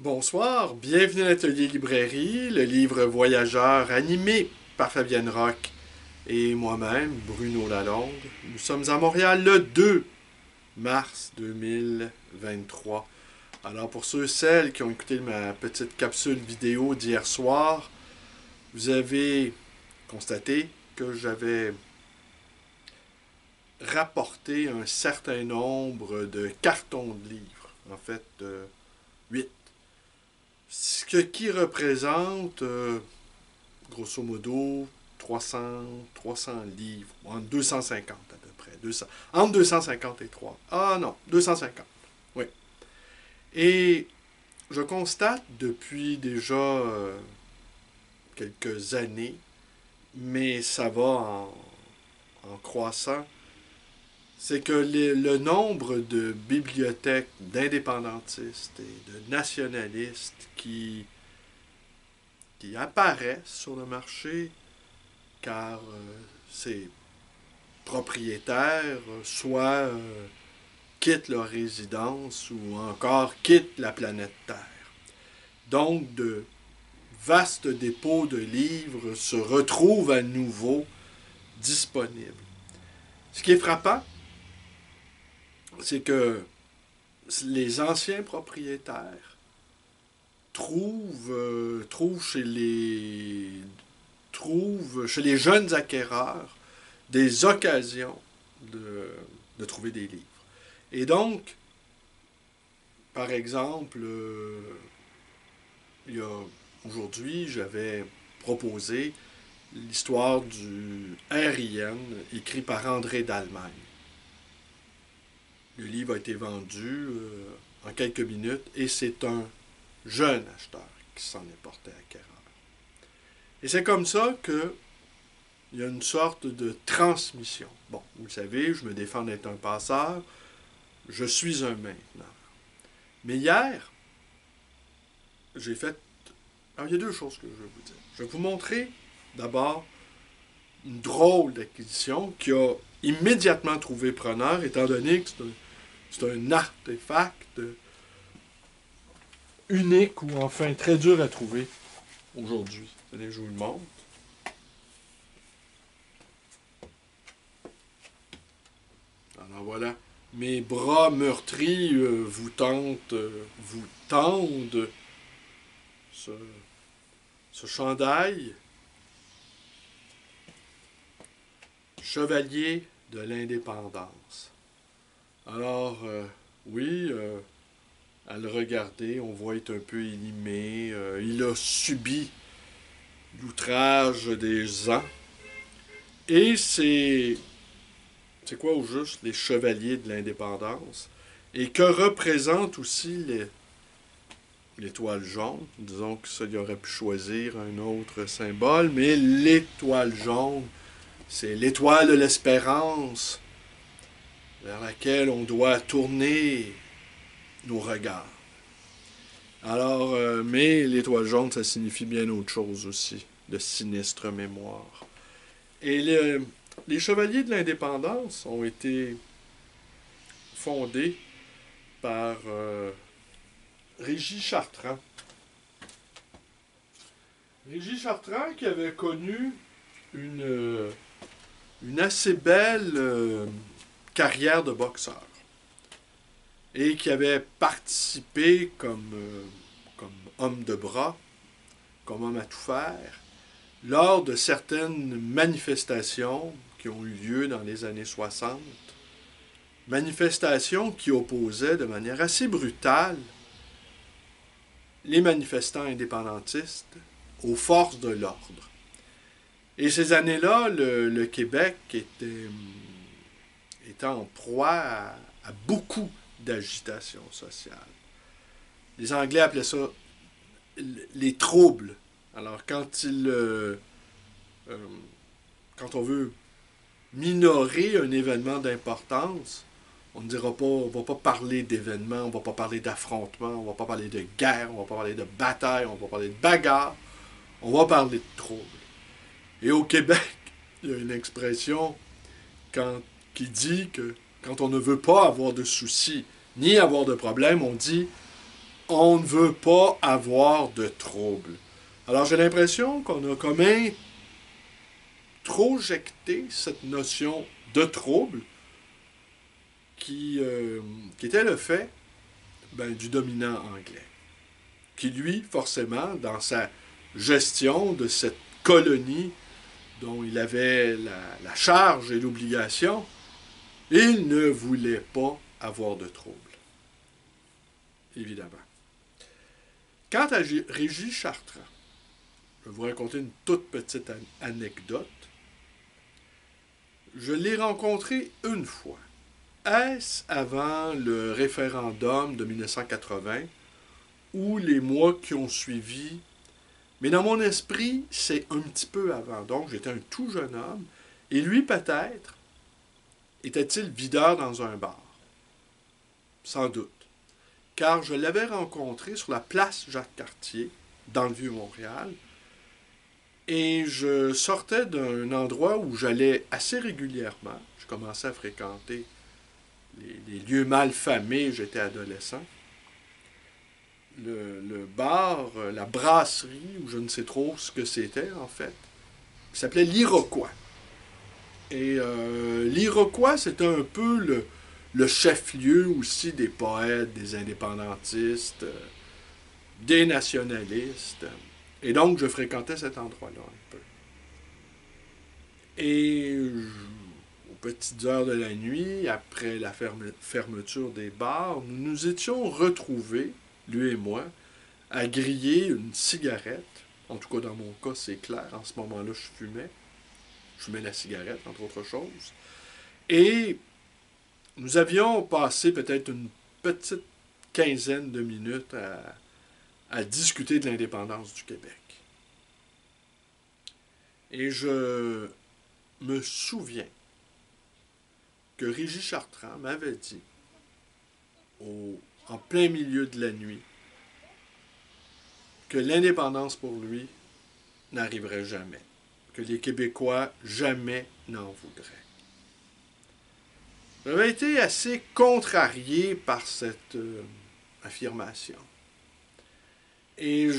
Bonsoir, bienvenue à l'Atelier Librairie, le livre voyageur animé par Fabienne Roch et moi-même, Bruno Lalonde. Nous sommes à Montréal le 2 mars 2023. Alors pour ceux et celles qui ont écouté ma petite capsule vidéo d'hier soir, vous avez constaté que j'avais rapporté un certain nombre de cartons de livres, en fait 8. Ce qui représente, grosso modo, 300 livres, entre 250 à peu près. Entre 250 et 3. Ah non, 250. Oui. Et je constate depuis déjà quelques années, mais ça va en croissant, c'est que le nombre de bibliothèques d'indépendantistes et de nationalistes qui apparaissent sur le marché car ces propriétaires soit quittent leur résidence ou encore quittent la planète Terre. Donc, de vastes dépôts de livres se retrouvent à nouveau disponibles. Ce qui est frappant, c'est que les anciens propriétaires trouvent chez les jeunes acquéreurs des occasions de trouver des livres. Et donc, par exemple, aujourd'hui, j'avais proposé l'histoire du RIN écrit par André d'Allemagne. Le livre a été vendu en quelques minutes et c'est un jeune acheteur qui s'en est porté acquéreur. Et c'est comme ça que il y a une sorte de transmission. Bon, vous le savez, je me défends d'être un passeur, je suis un maintenant. Mais hier, j'ai fait... Alors, il y a deux choses que je vais vous dire. Je vais vous montrer d'abord une drôle d'acquisition qui a immédiatement trouvé preneur, étant donné que c'est un artefact unique ou enfin très dur à trouver aujourd'hui. Allez, je vous le montre. Alors voilà, mes bras meurtris vous tendent ce, ce chandail Chevalier de l'Indépendance. Alors, oui, à le regarder, on voit être un peu élimé. Il a subi l'outrage des ans. Et c'est quoi au juste les chevaliers de l'indépendance? Et que représente aussi l'étoile jaune? Disons que ça, il aurait pu choisir un autre symbole, mais l'étoile jaune, c'est l'étoile de l'espérance vers laquelle on doit tourner nos regards. Alors, mais l'étoile jaune, ça signifie bien autre chose aussi, de sinistre mémoire. Et les Chevaliers de l'Indépendance ont été fondés par Régis Chartrand. Régis Chartrand qui avait connu une assez belle carrière de boxeur et qui avait participé comme homme de bras, comme homme à tout faire, lors de certaines manifestations qui ont eu lieu dans les années 60, manifestations qui opposaient de manière assez brutale les manifestants indépendantistes aux forces de l'ordre. Et ces années-là, le Québec était en proie à beaucoup d'agitation sociale. Les Anglais appelaient ça les troubles. Alors, quand on veut minorer un événement d'importance, on ne dira pas, on ne va pas parler d'événements, on ne va pas parler d'affrontements, on ne va pas parler de guerre, on ne va pas parler de bataille, on ne va pas parler de bagarre, on va parler de troubles. Et au Québec, il y a une expression qui dit que quand on ne veut pas avoir de soucis ni avoir de problèmes, on dit On ne veut pas avoir de trouble. Alors j'ai l'impression qu'on a quand même trop jecté cette notion de trouble qui était le fait du dominant anglais, qui lui, forcément, dans sa gestion de cette colonie dont il avait la charge et l'obligation, il ne voulait pas avoir de trouble, évidemment. Quant à Régis Chartrand, je vais vous raconter une toute petite anecdote. Je l'ai rencontré une fois. Est-ce avant le référendum de 1980 ou les mois qui ont suivi? Mais dans mon esprit, c'est un petit peu avant. Donc, j'étais un tout jeune homme. Et lui, peut-être, était-il videur dans un bar? Sans doute. Car je l'avais rencontré sur la place Jacques-Cartier, dans le Vieux-Montréal, et je sortais d'un endroit où j'allais assez régulièrement. Je commençais à fréquenter les lieux mal famés, j'étais adolescent. Le bar, la brasserie, ou je ne sais trop ce que c'était en fait, qui s'appelait l'Iroquois. Et l'Iroquois, c'était un peu le chef-lieu aussi des poètes, des indépendantistes, des nationalistes. Et donc, je fréquentais cet endroit-là un peu. Et aux petites heures de la nuit, après la fermeture des bars, nous nous étions retrouvés, lui et moi, à griller une cigarette. En tout cas, dans mon cas, c'est clair. En ce moment-là, je fumais. Je fumais la cigarette, entre autres choses. Et nous avions passé peut-être une petite quinzaine de minutes à discuter de l'indépendance du Québec. Et je me souviens que Régis Chartrand m'avait dit, en plein milieu de la nuit, que l'indépendance pour lui n'arriverait jamais, que les Québécois jamais n'en voudraient. J'avais été assez contrarié par cette affirmation. Et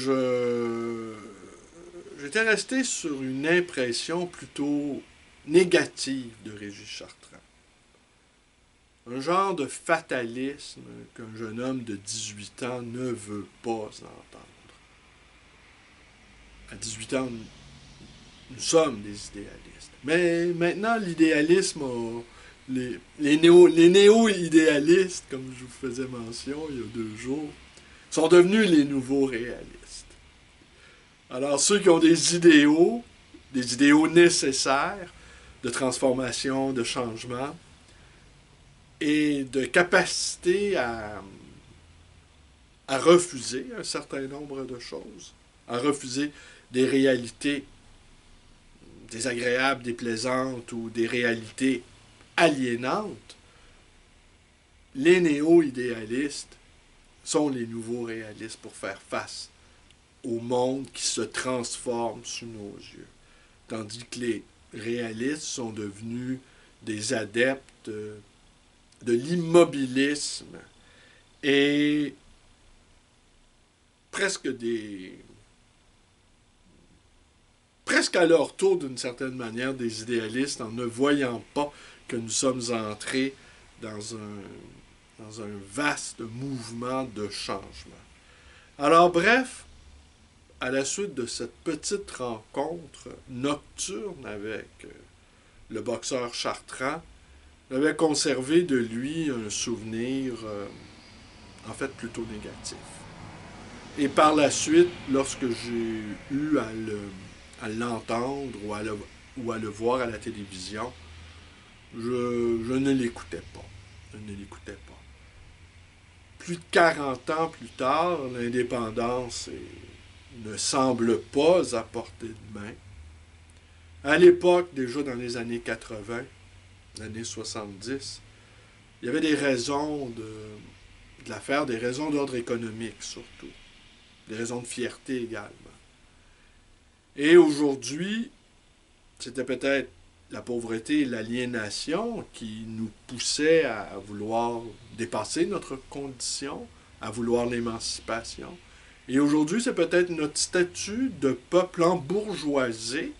j'étais resté sur une impression plutôt négative de Régis Chartrand. Un genre de fatalisme qu'un jeune homme de 18 ans ne veut pas entendre. À 18 ans, nous sommes des idéalistes. Mais maintenant, l'idéalisme, les néo-idéalistes, comme je vous faisais mention il y a 2 jours, sont devenus les nouveaux réalistes. Alors, ceux qui ont des idéaux nécessaires de transformation, de changement, et de capacité à refuser un certain nombre de choses, à refuser des réalités désagréables, déplaisantes ou des réalités aliénantes, les néo-idéalistes sont les nouveaux réalistes pour faire face au monde qui se transforme sous nos yeux. Tandis que les réalistes sont devenus des adeptes de l'immobilisme et presque à leur tour, d'une certaine manière, des idéalistes en ne voyant pas que nous sommes entrés dans un vaste mouvement de changement. Alors bref, à la suite de cette petite rencontre nocturne avec le boxeur Chartrand, j'avais conservé de lui un souvenir, en fait, plutôt négatif. Et par la suite, lorsque j'ai eu à l'entendre ou à le voir à la télévision, je ne l'écoutais pas. Je ne l'écoutais pas. Plus de 40 ans plus tard, l'indépendance ne semble pas à portée de main. À l'époque, déjà dans les années 80, années 70, il y avait des raisons de l'affaire, des raisons d'ordre économique surtout, des raisons de fierté également. Et aujourd'hui, c'était peut-être la pauvreté et l'aliénation qui nous poussaient à vouloir dépasser notre condition, à vouloir l'émancipation. Et aujourd'hui, c'est peut-être notre statut de peuple embourgeoisé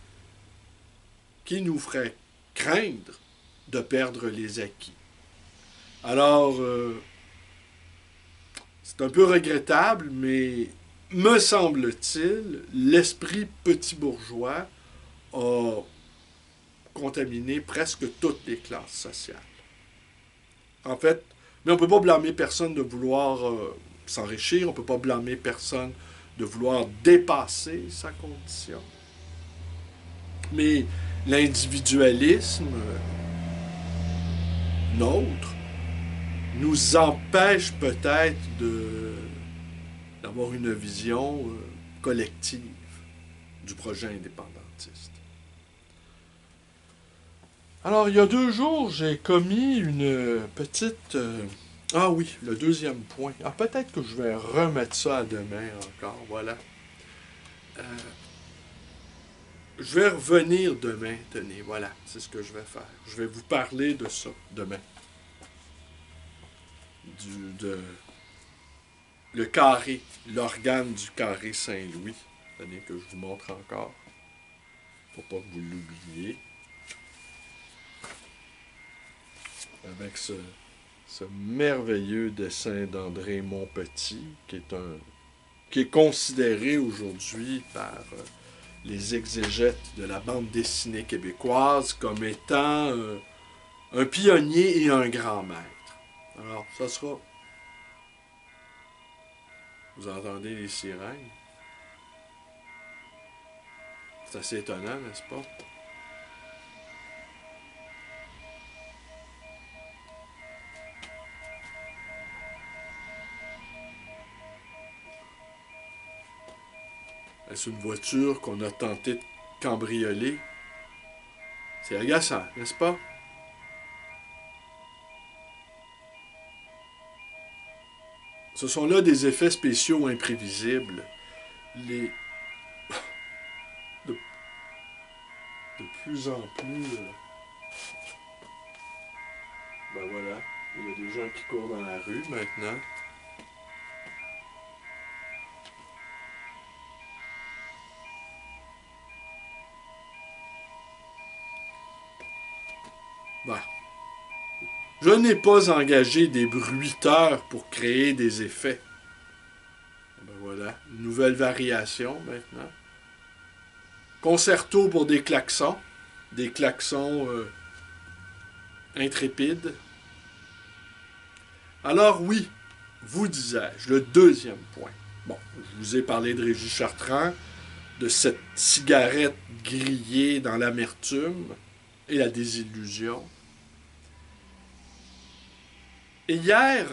qui nous ferait craindre de perdre les acquis. Alors, c'est un peu regrettable, mais me semble-t-il, l'esprit petit bourgeois a contaminé presque toutes les classes sociales. En fait, mais on ne peut pas blâmer personne de vouloir s'enrichir, on ne peut pas blâmer personne de vouloir dépasser sa condition. Mais l'individualisme nôtre nous empêche peut-être d'avoir une vision collective du projet indépendantiste. Alors, il y a 2 jours, j'ai commis une petite... Ah oui, le deuxième point. Ah, peut-être que je vais remettre ça à demain encore, voilà. Je vais revenir demain, tenez, voilà, c'est ce que je vais faire. Je vais vous parler de ça demain. Le carré, l'organe du carré Saint-Louis. Tenez que je vous montre encore, pour pas que vous l'oubliez. Avec ce merveilleux dessin d'André Montpetit, qui est considéré aujourd'hui par les exégètes de la bande dessinée québécoise comme étant un pionnier et un grand maître. Alors, ça sera... Vous entendez les sirènes? C'est assez étonnant, n'est-ce pas? Est-ce une voiture qu'on a tenté de cambrioler? C'est agaçant, n'est-ce pas? Ce sont là des effets spéciaux imprévisibles. De plus en plus... Ben voilà, il y a des gens qui courent dans la rue maintenant. Ben, je n'ai pas engagé des bruiteurs pour créer des effets. Ben voilà, une nouvelle variation maintenant. Concerto pour des klaxons intrépides. Alors oui, vous disais-je, le deuxième point. Bon, je vous ai parlé de Régis Chartrand, de cette cigarette grillée dans l'amertume et la désillusion. Et hier,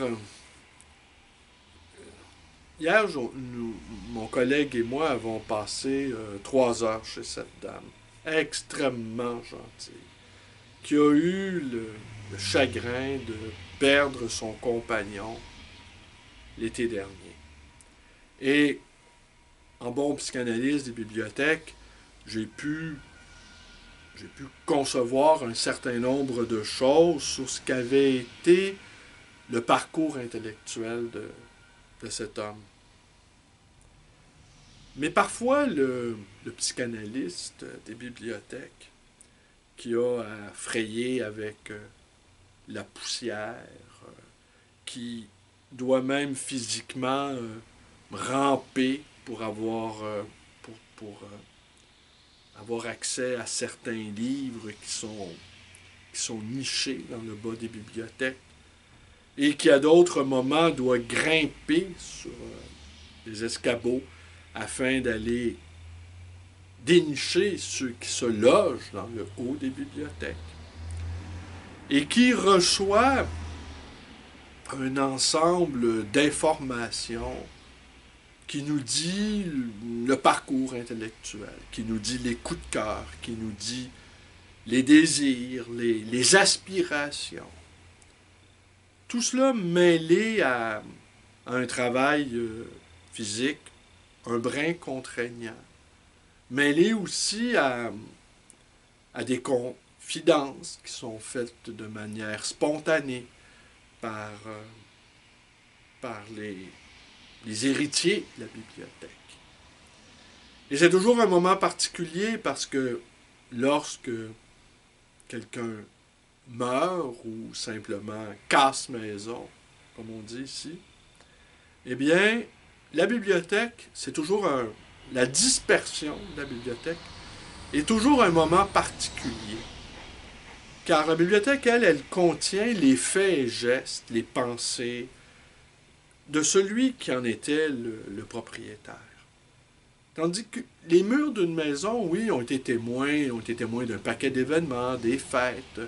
mon collègue et moi avons passé 3 heures chez cette dame, extrêmement gentille, qui a eu le chagrin de perdre son compagnon l'été dernier. Et en bon psychanalyste des bibliothèques, j'ai pu concevoir un certain nombre de choses sur ce qu'avait été le parcours intellectuel de cet homme. Mais parfois, le psychanalyste des bibliothèques, qui a à frayer avec la poussière, qui doit même physiquement ramper pour avoir, avoir accès à certains livres qui sont nichés dans le bas des bibliothèques, et qui à d'autres moments doit grimper sur des escabeaux afin d'aller dénicher ceux qui se logent dans le haut des bibliothèques, et qui reçoit un ensemble d'informations qui nous dit le parcours intellectuel, qui nous dit les coups de cœur, qui nous dit les désirs, les aspirations. Tout cela mêlé à un travail physique, un brin contraignant, mêlé aussi à des confidences qui sont faites de manière spontanée par par les héritiers de la bibliothèque. Et c'est toujours un moment particulier parce que lorsque quelqu'un meurt ou simplement casse maison, comme on dit ici, eh bien, la bibliothèque, c'est toujours la dispersion de la bibliothèque est toujours un moment particulier. Car la bibliothèque, elle contient les faits et gestes, les pensées de celui qui en était le propriétaire. Tandis que les murs d'une maison, oui, ont été témoins d'un paquet d'événements, des fêtes,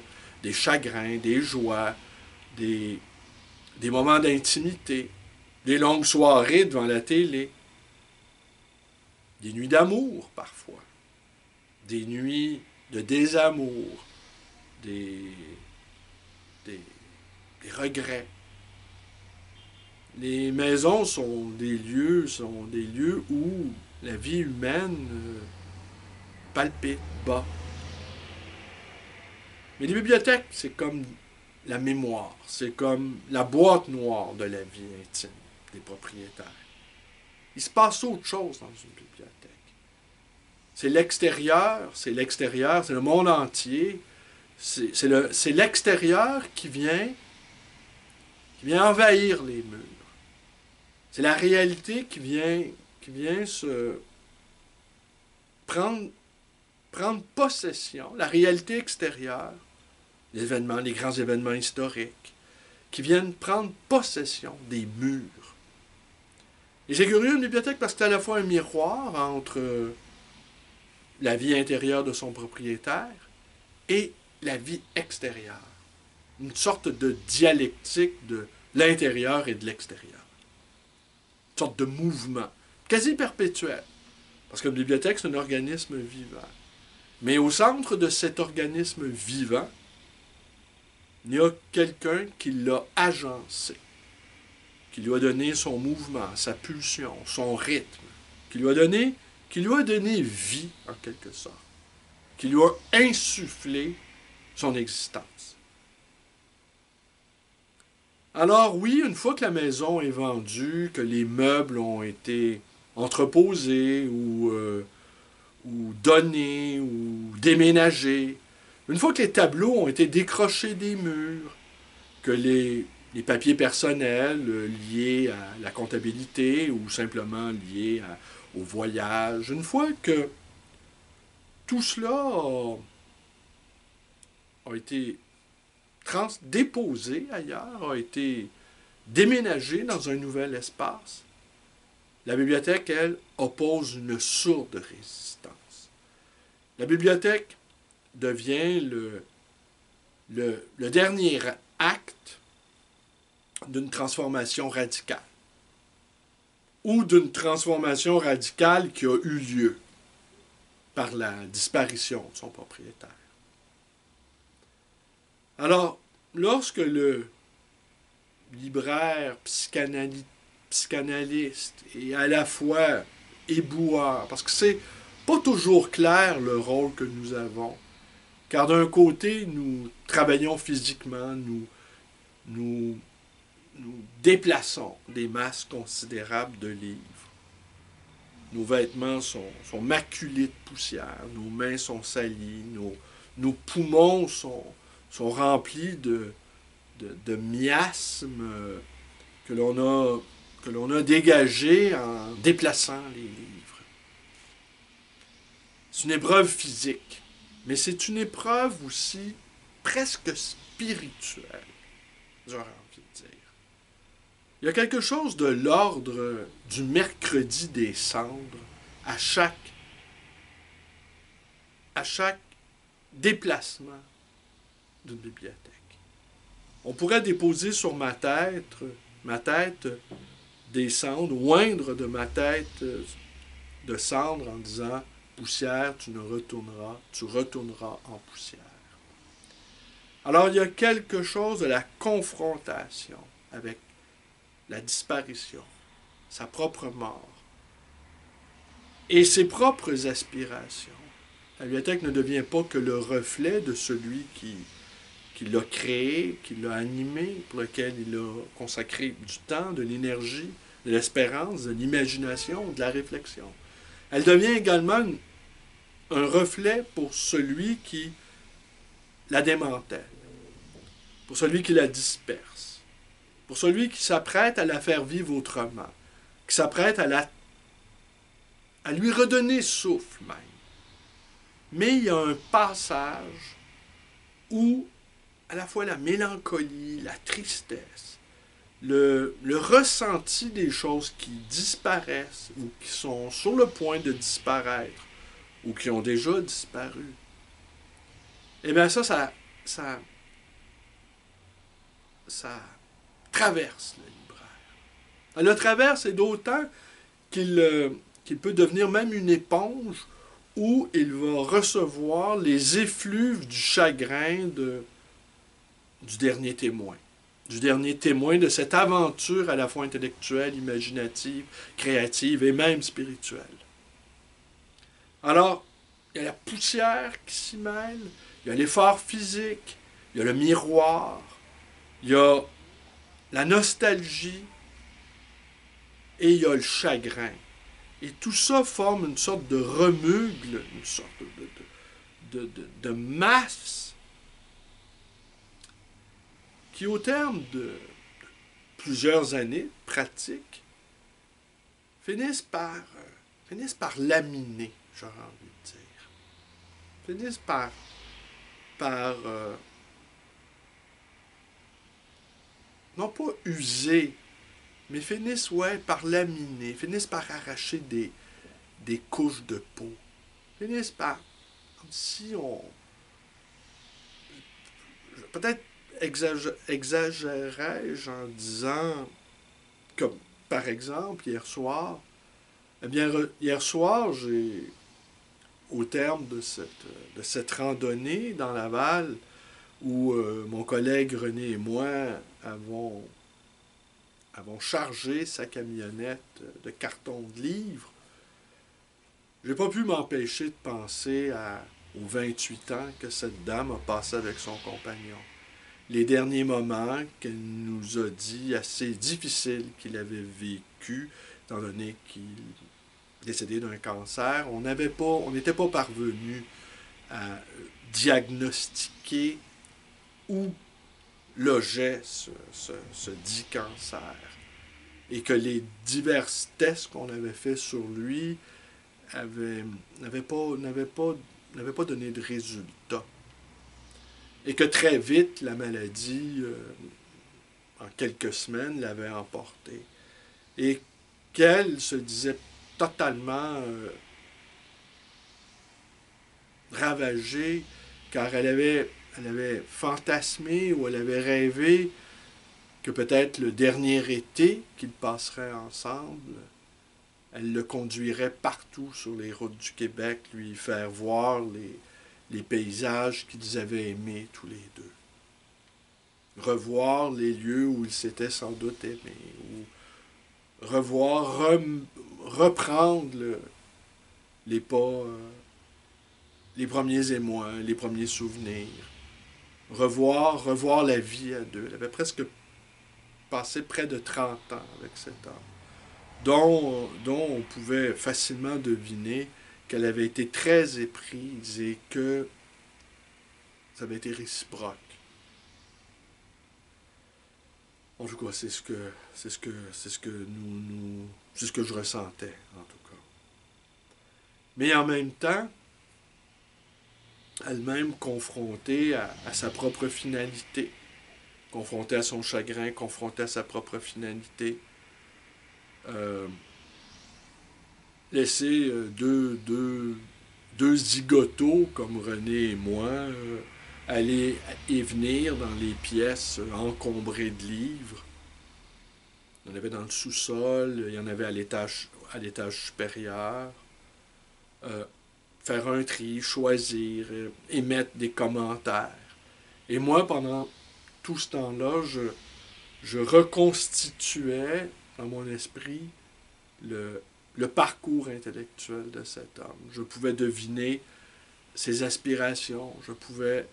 des chagrins, des joies, des moments d'intimité, des longues soirées devant la télé, des nuits d'amour parfois, des nuits de désamour, des regrets. Les maisons sont des lieux où la vie humaine palpite, bat. Mais les bibliothèques, c'est comme la mémoire, c'est comme la boîte noire de la vie intime des propriétaires. Il se passe autre chose dans une bibliothèque. C'est l'extérieur, c'est le monde entier. C'est l'extérieur qui vient envahir les murs. C'est la réalité qui vient se prendre possession, la réalité extérieure, les grands événements historiques, qui viennent prendre possession des murs. Et c'est curieux, une bibliothèque, parce que c'est à la fois un miroir entre la vie intérieure de son propriétaire et la vie extérieure. Une sorte de dialectique de l'intérieur et de l'extérieur. Une sorte de mouvement, quasi perpétuel. Parce qu'une bibliothèque, c'est un organisme vivant. Mais au centre de cet organisme vivant, il y a quelqu'un qui l'a agencé, qui lui a donné son mouvement, sa pulsion, son rythme, qui lui a donné vie, en quelque sorte, qui lui a insufflé son existence. Alors oui, une fois que la maison est vendue, que les meubles ont été entreposés ou donnés ou déménagés, une fois que les tableaux ont été décrochés des murs, que les papiers personnels liés à la comptabilité ou simplement liés au voyage, une fois que tout cela a été déposé ailleurs, a été déménagé dans un nouvel espace, la bibliothèque, elle, oppose une sourde résistance. La bibliothèque devient le dernier acte d'une transformation radicale ou d'une transformation radicale qui a eu lieu par la disparition de son propriétaire. Alors, lorsque le libraire psychanalyste est à la fois éboueur, parce que c'est pas toujours clair le rôle que nous avons, car d'un côté, nous travaillons physiquement, nous déplaçons des masses considérables de livres. Nos vêtements sont maculés de poussière, nos mains sont salies, nos poumons sont remplis de miasmes que l'on a dégagés en déplaçant les livres. C'est une épreuve physique, mais c'est une épreuve aussi presque spirituelle, j'aurais envie de dire. Il y a quelque chose de l'ordre du mercredi des cendres à chaque déplacement d'une bibliothèque. On pourrait déposer sur ma tête des cendres, oindre de ma tête de cendres en disant « Poussière, tu retourneras en poussière ». Alors il y a quelque chose de la confrontation avec la disparition, sa propre mort et ses propres aspirations. La bibliothèque ne devient pas que le reflet de celui qui qu'il a créé, qu'il a animé, pour lequel il a consacré du temps, de l'énergie, de l'espérance, de l'imagination, de la réflexion. Elle devient également un reflet pour celui qui la démantèle, pour celui qui la disperse, pour celui qui s'apprête à la faire vivre autrement, qui s'apprête à lui redonner souffle même. Mais il y a un passage où à la fois la mélancolie, la tristesse, le ressenti des choses qui disparaissent ou qui sont sur le point de disparaître ou qui ont déjà disparu, eh bien ça traverse le libraire. Elle le traverse et d'autant qu'il peut devenir même une éponge où il va recevoir les effluves du chagrin du dernier témoin de cette aventure à la fois intellectuelle, imaginative, créative et même spirituelle. Alors, il y a la poussière qui s'y mêle, il y a l'effort physique, il y a le miroir, il y a la nostalgie et il y a le chagrin. Et tout ça forme une sorte de remugle, une sorte de masse qui, au terme de plusieurs années pratiques, finissent par laminer, j'aurais envie de dire. Finissent par non pas user, mais finissent, par laminer, finissent par arracher des couches de peau. Finissent par, comme si on... Peut-être exagérais-je en disant, comme par exemple, hier soir, eh bien, hier soir, au terme de cette randonnée dans Laval, où mon collègue René et moi avons chargé sa camionnette de cartons de livres, j'ai pas pu m'empêcher de penser aux 28 ans que cette dame a passé avec son compagnon. Les derniers moments qu'elle nous a dit assez difficiles qu'il avait vécu, étant donné qu'il est décédé d'un cancer. On n'était pas parvenu à diagnostiquer où logeait ce dit cancer. Et que les divers tests qu'on avait faits sur lui n'avaient pas donné de résultat. Et que très vite, la maladie, en quelques semaines, l'avait emporté. Et qu'elle se disait totalement ravagée, car elle avait fantasmé ou elle avait rêvé que peut-être le dernier été qu'ils passeraient ensemble, elle le conduirait partout sur les routes du Québec, lui faire voir les paysages qu'ils avaient aimés tous les deux. Revoir les lieux où ils s'étaient sans doute aimés, ou reprendre les pas, les premiers émois, les premiers souvenirs. Revoir la vie à deux. Elle avait presque passé près de 30 ans avec cet homme, dont on pouvait facilement deviner qu'elle avait été très éprise et que ça avait été réciproque. En tout cas, c'est ce que je ressentais, en tout cas. Mais en même temps, elle-même confrontée à sa propre finalité, confrontée à son chagrin, confrontée à sa propre finalité, laisser deux zigotos comme René et moi aller et venir dans les pièces encombrées de livres. Il y en avait dans le sous-sol, il y en avait à l'étage supérieur. Faire un tri, choisir, émettre des commentaires. Et moi, pendant tout ce temps-là, je reconstituais dans mon esprit le parcours intellectuel de cet homme. Je pouvais deviner ses aspirations, je pouvais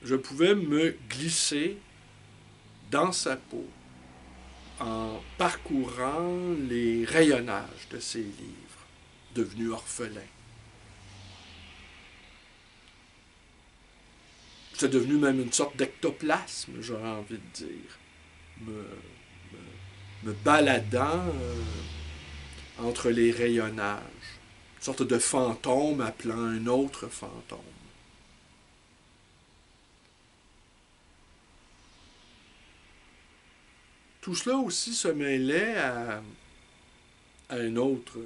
je pouvais me glisser dans sa peau en parcourant les rayonnages de ses livres, devenus orphelins. C'est devenu même une sorte d'ectoplasme, j'aurais envie de dire, me baladant entre les rayonnages, une sorte de fantôme appelant un autre fantôme. Tout cela aussi se mêlait à un autre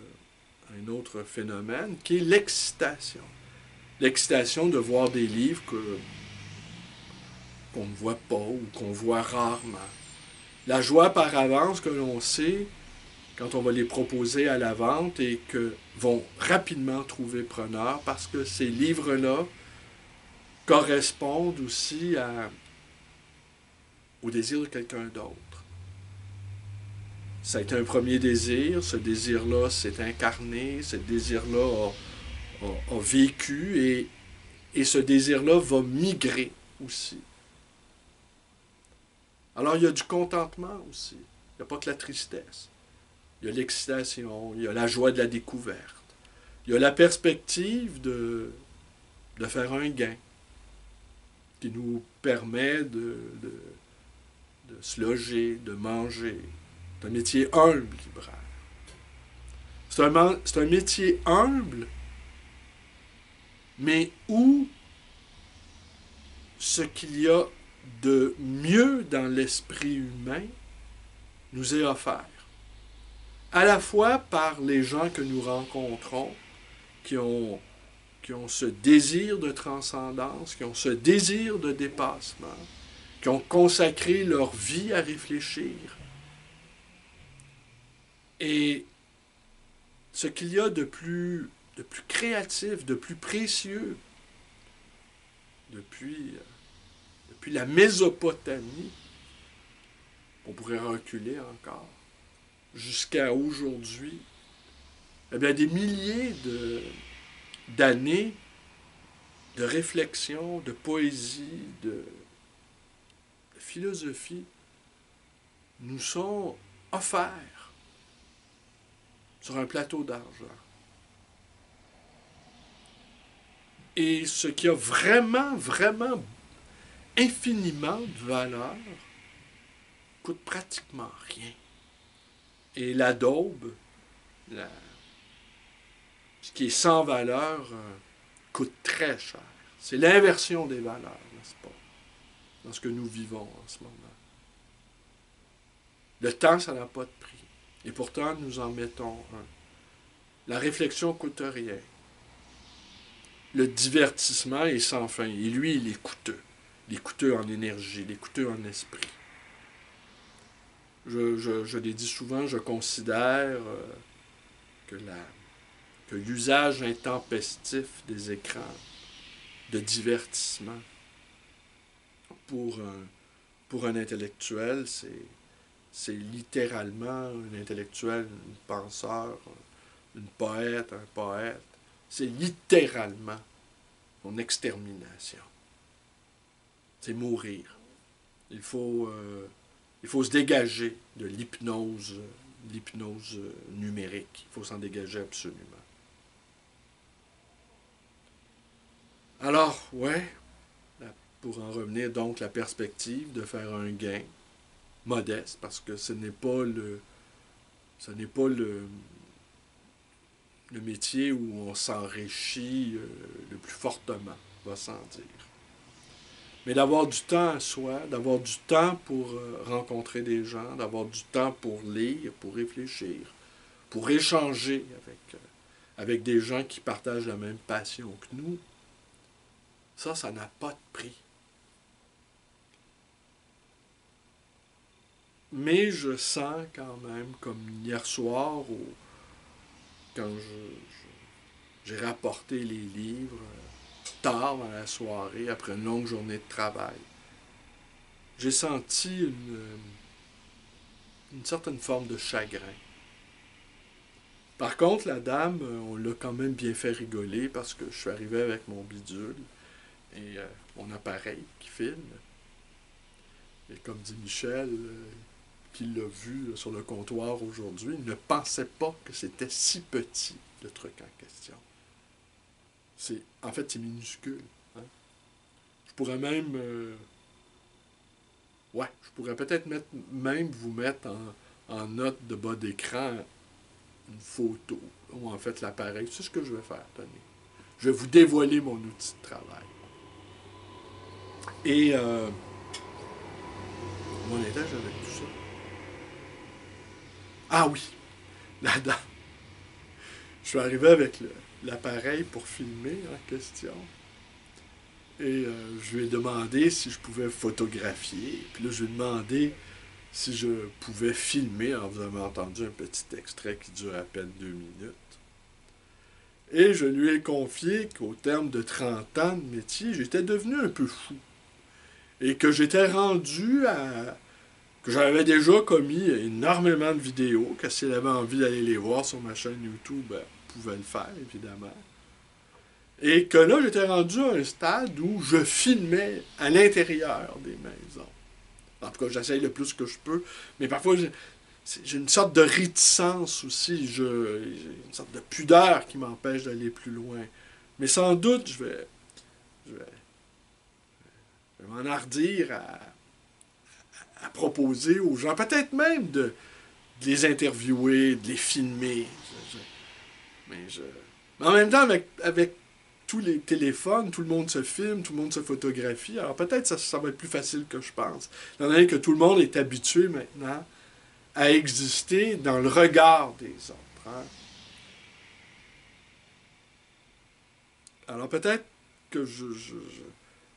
phénomène qui est l'excitation. L'excitation de voir des livres qu'on ne voit pas ou qu'on voit rarement. La joie par avance que l'on sait quand on va les proposer à la vente et que vont rapidement trouver preneur parce que ces livres-là correspondent aussi au désir de quelqu'un d'autre. Ça a été un premier désir, ce désir-là s'est incarné, ce désir-là a vécu et ce désir-là va migrer aussi. Alors il y a du contentement aussi, il n'y a pas que la tristesse. Il y a l'excitation, il y a la joie de la découverte, il y a la perspective de faire un gain qui nous permet de se loger, de manger. C'est un métier humble, libraire. C'est un métier humble, mais où ce qu'il y a de mieux dans l'esprit humain nous est offert. À la fois par les gens que nous rencontrons, qui ont ce désir de transcendance, qui ont ce désir de dépassement, qui ont consacré leur vie à réfléchir. Et ce qu'il y a de plus créatif, de plus précieux, depuis la Mésopotamie, on pourrait reculer encore, jusqu'à aujourd'hui, eh bien, des milliers d'années de réflexion, de poésie, de philosophie nous sont offerts sur un plateau d'argent. Et ce qui a vraiment, vraiment infiniment de valeur coûte pratiquement rien. Et la daube, ce qui est sans valeur, coûte très cher. C'est l'inversion des valeurs, n'est-ce pas, dans ce que nous vivons en ce moment. Le temps, ça n'a pas de prix. Et pourtant, nous en mettons un. La réflexion ne coûte rien. Le divertissement est sans fin. Et lui, il est coûteux. Il est coûteux en énergie, il est coûteux en esprit. Je l'ai dit souvent, je considère que l'usage intempestif des écrans de divertissement pour un intellectuel, c'est littéralement un intellectuel, un penseur, une poète, un poète. C'est littéralement son extermination. C'est mourir. Il faut se dégager de l'hypnose numérique. Il faut s'en dégager absolument. Alors, ouais, pour en revenir donc, la perspective de faire un gain modeste, parce que ce n'est pas le métier où on s'enrichit le plus fortement, va sans dire. Mais d'avoir du temps à soi, d'avoir du temps pour rencontrer des gens, d'avoir du temps pour lire, pour réfléchir, pour échanger avec des gens qui partagent la même passion que nous, ça n'a pas de prix. Mais je sens quand même, comme hier soir, quand j'ai rapporté les livres tard dans la soirée, après une longue journée de travail, j'ai senti une certaine forme de chagrin. Par contre, la dame, on l'a quand même bien fait rigoler parce que je suis arrivé avec mon bidule et mon appareil qui filme. Et comme dit Michel, qui l'a vu sur le comptoir aujourd'hui, il ne pensait pas que c'était si petit, le truc en question. En fait, c'est minuscule. Hein? Je pourrais même... je pourrais peut-être même vous mettre en note de bas d'écran une photo, ou en fait l'appareil. C'est ce que je vais faire, tenez. Je vais vous dévoiler mon outil de travail. Et mon étage avec tout ça. Ah oui, là-dedans. Je suis arrivé avec l'appareil pour filmer en question. Et je lui ai demandé si je pouvais photographier. Puis là, je lui ai demandé si je pouvais filmer. Alors, vous avez entendu un petit extrait qui dure à peine 2 minutes. Et je lui ai confié qu'au terme de 30 ans de métier, j'étais devenu un peu fou. Et que j'étais rendu à... que j'avais déjà commis énormément de vidéos, que si elle avait envie d'aller les voir sur ma chaîne YouTube, elle pouvait le faire, évidemment. Et que là, j'étais rendu à un stade où je filmais à l'intérieur des maisons. En tout cas, j'essaye le plus que je peux, mais parfois, j'ai une sorte de réticence aussi, j'ai une sorte de pudeur qui m'empêche d'aller plus loin. Mais sans doute, je vais m'enhardir à proposer aux gens, peut-être même de les interviewer, de les filmer. Mais en même temps, avec tous les téléphones, tout le monde se filme, tout le monde se photographie. Alors peut-être ça va être plus facile que je pense. Étant donné que tout le monde est habitué maintenant à exister dans le regard des autres. Hein? Alors peut-être que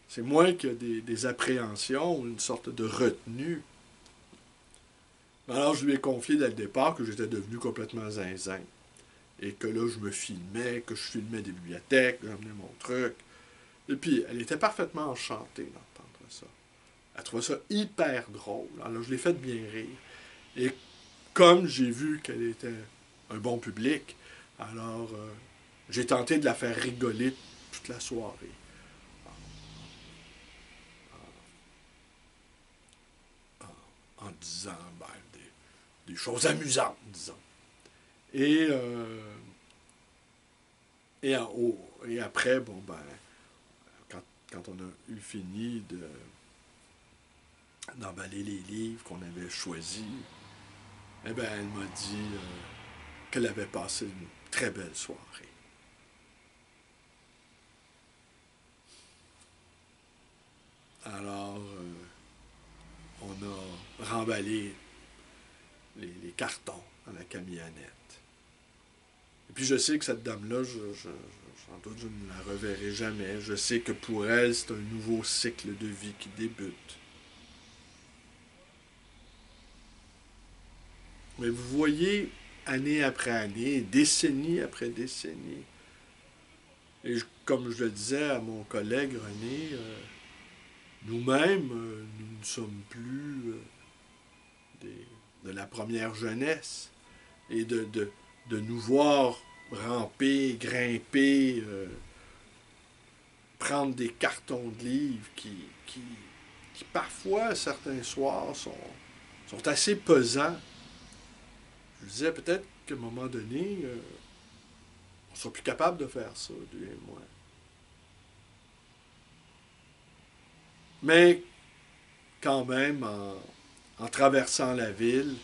c'est moi qui ai des appréhensions, une sorte de retenue. Alors je lui ai confié dès le départ que j'étais devenu complètement zinzin. Et que là, je me filmais, que je filmais des bibliothèques, j'amenais mon truc. Et puis, elle était parfaitement enchantée d'entendre ça. Elle trouvait ça hyper drôle. Alors, je l'ai fait bien rire. Et comme j'ai vu qu'elle était un bon public, alors j'ai tenté de la faire rigoler toute la soirée. En disant des choses amusantes, disons. Et, et après, bon, quand on a eu fini d'emballer les livres qu'on avait choisis, eh bien, elle m'a dit qu'elle avait passé une très belle soirée. Alors, on a remballé les cartons dans la camionnette. Et puis je sais que cette dame-là, sans doute je ne la reverrai jamais. Je sais que pour elle, c'est un nouveau cycle de vie qui débute. Mais vous voyez, année après année, décennie après décennie, et comme je le disais à mon collègue René, nous-mêmes, nous ne sommes plus de la première jeunesse. Et de nous voir ramper, grimper, prendre des cartons de livres qui parfois, certains soirs, sont assez pesants. Je disais peut-être qu'à un moment donné, on ne sera plus capable de faire ça, lui et moi. Mais quand même, en traversant la ville,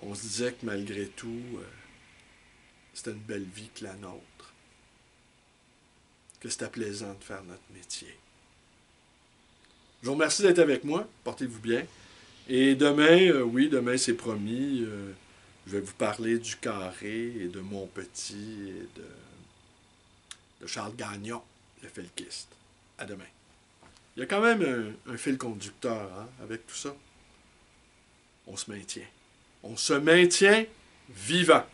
on se disait que malgré tout, c'était une belle vie que la nôtre. Que c'était plaisant de faire notre métier. Je vous remercie d'être avec moi. Portez-vous bien. Et demain, oui, demain c'est promis, je vais vous parler du Carré et de Montpetit et de Charles Gagnon, le felkiste. À demain. Il y a quand même un fil conducteur hein, avec tout ça. On se maintient. On se maintient vivant.